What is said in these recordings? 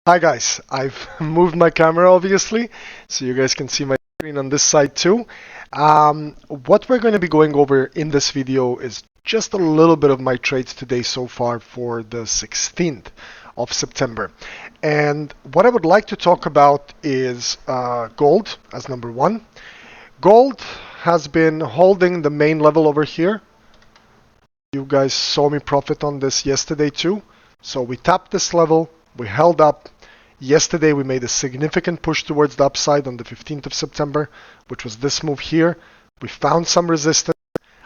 Hi guys, I've moved my camera obviously, so you guys can see my screen on this side too. What we're going to be going over in this video is just a little bit of my trades today so far for the 16th of September. And what I would like to talk about is gold as number one. Gold has been holding the main level over here. You guys saw me profit on this yesterday too. So we tapped this level, we held up. Yesterday we made a significant push towards the upside on the 15th of September, which was this move here. We found some resistance.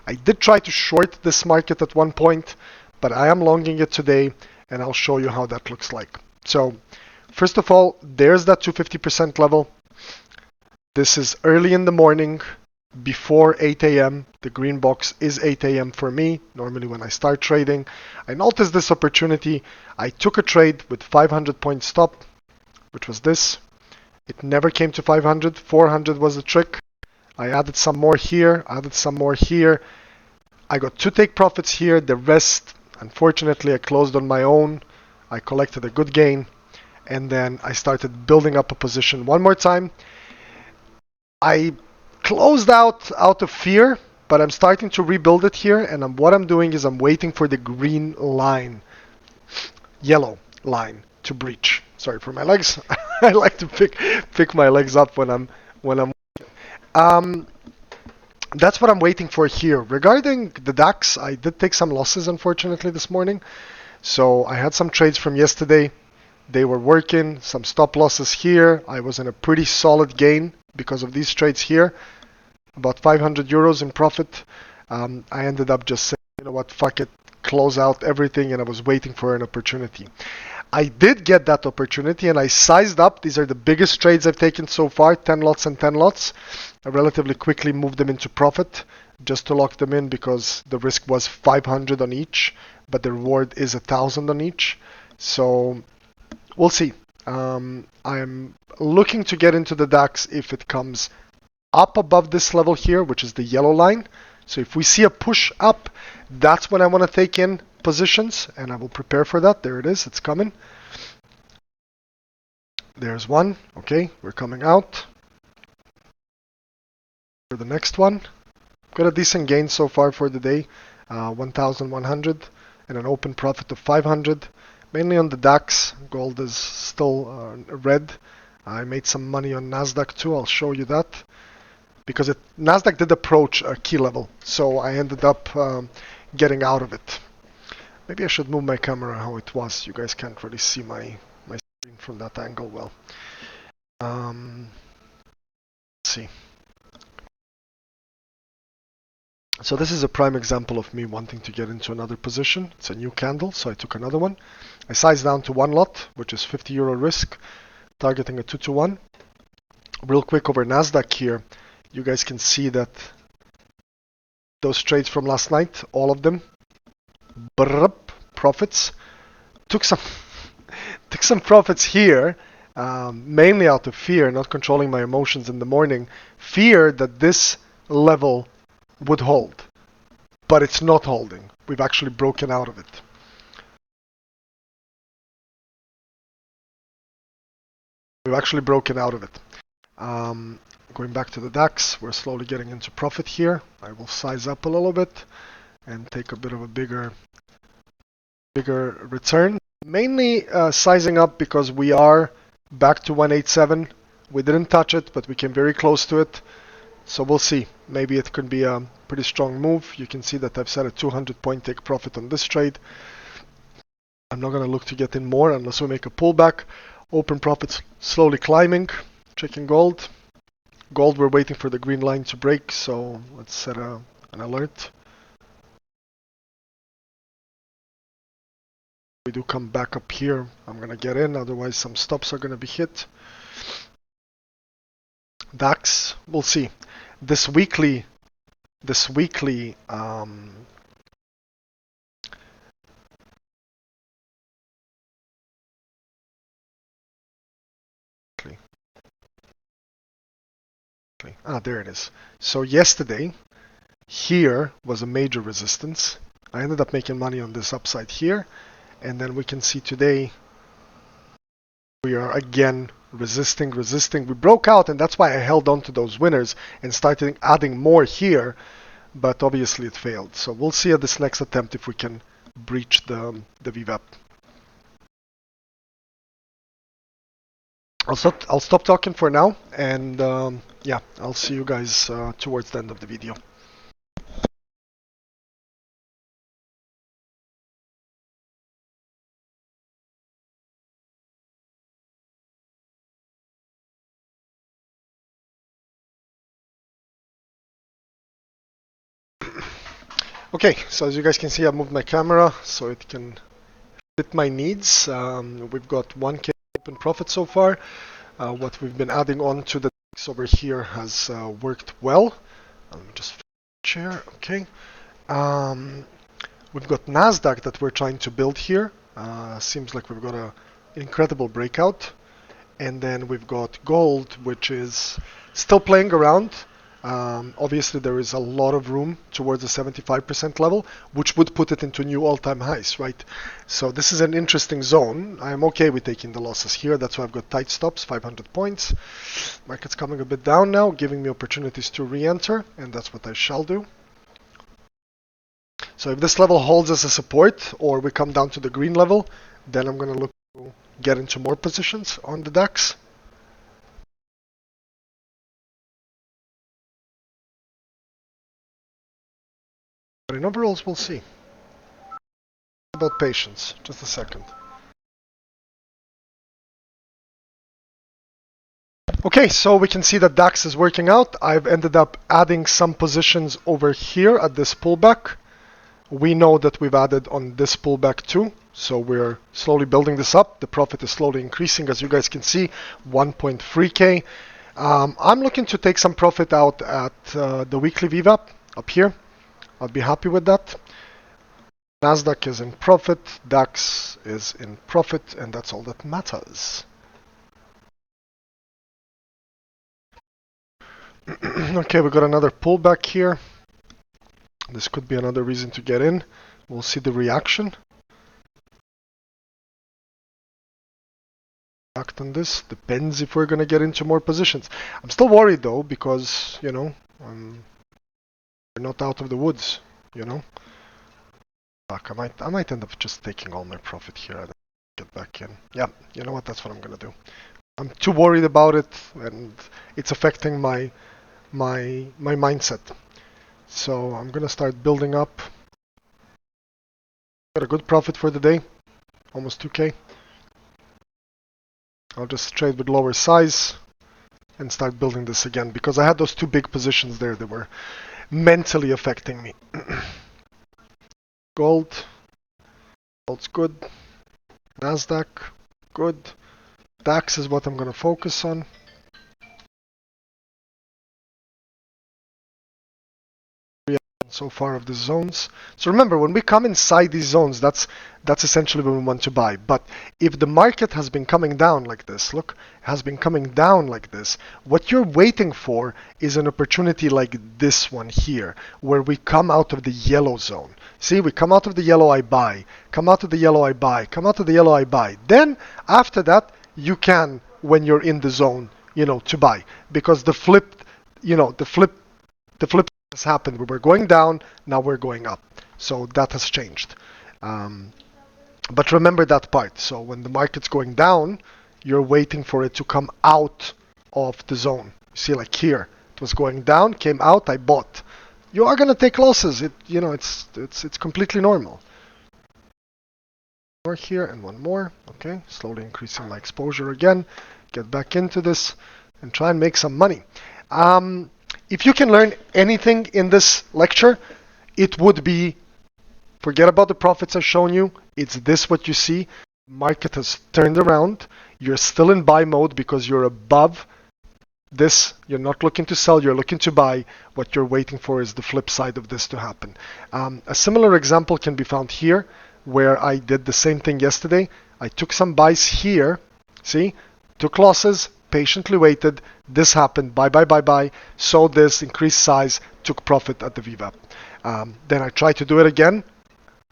I did try to short this market at one point, but I am longing it today, and I'll show you how that looks like. So first of all, there's that 250% level. This is early in the morning, before 8 a.m. The green box is 8 a.m. for me, normally when I start trading. I noticed this opportunity. I took a trade with 500 point stop, which was this. It never came to 500. 400 was the trick. I added some more here, added some more here. I got two take profits here. The rest, unfortunately, I closed on my own. I collected a good gain, and then I started building up a position one more time. I closed out of fear, but I'm starting to rebuild it here, and what I'm doing is I'm waiting for the green line, yellow line to breach. Sorry for my legs. I like to pick my legs up when I'm um that's what I'm waiting for here. Regarding the DAX, I did take some losses unfortunately this morning. So I had some trades from yesterday. They were working, some stop losses here. I was in a pretty solid gain because of these trades here. About 500 euros in profit. I ended up just saying, you know what, fuck it, close out everything, and I was waiting for an opportunity. I did get that opportunity, and I sized up. These are the biggest trades I've taken so far, 10 lots and 10 lots. I relatively quickly moved them into profit just to lock them in because the risk was 500 on each, but the reward is 1,000 on each. So we'll see. I'm looking to get into the DAX if it comes up above this level here, which is the yellow line. So if we see a push up, that's when I want to take in positions, and I will prepare for that. There it is, it's coming. There's one. Okay, we're coming out. For the next one, got a decent gain so far for the day, 1,100 and an open profit of 500. Mainly on the DAX. Gold is still red. I made some money on NASDAQ too. I'll show you that. Because NASDAQ did approach a key level, so I ended up getting out of it. Maybe I should move my camera how it was. You guys can't really see my screen from that angle well. Let's see. So this is a prime example of me wanting to get into another position. It's a new candle, so I took another one. I sized down to one lot, which is 50 euro risk, targeting a 2 to 1. Real quick over NASDAQ here. You guys can see that those trades from last night, all of them, profits. Took some profits here, mainly out of fear, not controlling my emotions in the morning. Fear that this level would hold, but it's not holding. We've actually broken out of it. We've actually broken out of it. Going back to the DAX, we're slowly getting into profit here. I will size up a little bit and take a bit of a bigger return. Mainly sizing up because we are back to 187. We didn't touch it, but we came very close to it. So we'll see. Maybe it could be a pretty strong move. You can see that I've set a 200 point take profit on this trade. I'm not going to look to get in more unless we make a pullback. Open profits slowly climbing. Checking gold. Gold, we're waiting for the green line to break, so let's set an alert. We do come back up here, I'm going to get in, otherwise some stops are going to be hit. DAX, we'll see. This weekly there it is. So yesterday, here was a major resistance. I ended up making money on this upside here, and then we can see today We are again resisting. We broke out, and that's why I held on to those winners and started adding more here, but obviously it failed. So we'll see at this next attempt if we can breach the VWAP. I'll stop talking for now, and yeah, I'll see you guys towards the end of the video. Okay, so as you guys can see, I moved my camera so it can fit my needs. We've got 1K open profit so far. What we've been adding on to the DAX over here has worked well. Let me just share. Okay. We've got NASDAQ that we're trying to build here. Seems like we've got an incredible breakout. And then we've got gold, which is still playing around. Obviously, there is a lot of room towards the 75% level, which would put it into new all-time highs, right? So this is an interesting zone. I'm okay with taking the losses here. That's why I've got tight stops, 500 points. Market's coming a bit down now, giving me opportunities to re-enter, and that's what I shall do. So if this level holds as a support, or we come down to the green level, then I'm going to look to get into more positions on the DAX. But in overalls, we'll see. About patience, just a second. Okay, so we can see that DAX is working out. I've ended up adding some positions over here at this pullback. We know that we've added on this pullback too, so we're slowly building this up. The profit is slowly increasing, as you guys can see, 1.3K. I'm looking to take some profit out at the weekly VWAP up here. I'll be happy with that. NASDAQ is in profit, DAX is in profit, and that's all that matters. Okay, we got another pullback here. This could be another reason to get in. We'll see the reaction. Act on this. Depends if we're going to get into more positions. I'm still worried though, because, you know, we're not out of the woods, you know. Fuck, I might end up just taking all my profit here and get back in. Yeah, you know what? That's what I'm gonna do. I'm too worried about it, and it's affecting my mindset. So I'm gonna start building up. Got a good profit for the day, almost 2K. I'll just trade with lower size and start building this again, because I had those two big positions there that were mentally affecting me. Gold's good. NASDAQ, good. DAX is what I'm going to focus on. So far of the zones. So remember, when we come inside these zones, that's essentially when we want to buy. But if the market has been coming down like this, look, has been coming down like this, what you're waiting for is an opportunity like this one here, where we come out of the yellow zone. See, we come out of the yellow, I buy. Come out of the yellow, I buy. Come out of the yellow, I buy. Then, after that, you can, when you're in the zone, you know, to buy. Because the flip, you know, the flip has happened. We were going down, now we're going up. So that has changed. But remember that part. So when the market's going down, you're waiting for it to come out of the zone. You see, like here, it was going down, came out, I bought. You are going to take losses. It's completely normal. More here and one more. Okay, slowly increasing my exposure again. Get back into this and try and make some money. If you can learn anything in this lecture, it would be, forget about the profits I've shown you. It's this what you see. Market has turned around. You're still in buy mode because you're above this. You're not looking to sell, you're looking to buy. What you're waiting for is the flip side of this to happen. A similar example can be found here, where I did the same thing yesterday. I took some buys here, see, took losses, patiently waited, this happened, buy, sold this, increased size, took profit at the VWAP. Then I tried to do it again,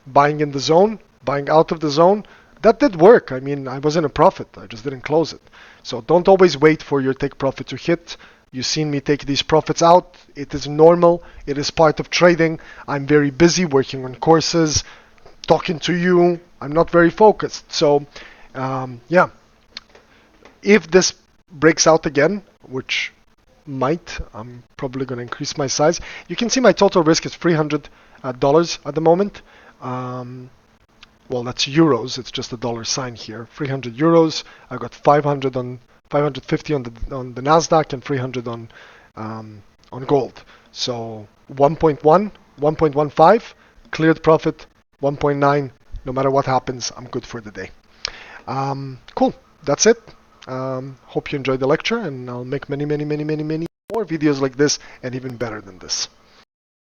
buying in the zone, buying out of the zone, that did work. I mean, I was in a profit. I just didn't close it. So don't always wait for your take profit to hit. You've seen me take these profits out. It is normal. It is part of trading. I'm very busy working on courses, talking to you. I'm not very focused. So, yeah. If this breaks out again, which might, I'm probably going to increase my size. You can see my total risk is $300 at the moment. Well, that's euros. It's just a dollar sign here. 300 euros. I got 500 on 550 on the Nasdaq and 300 on gold. So 1.1, 1.15 cleared profit. 1.9. No matter what happens, I'm good for the day. Cool. That's it. Hope you enjoyed the lecture, and I'll make many more videos like this and even better than this.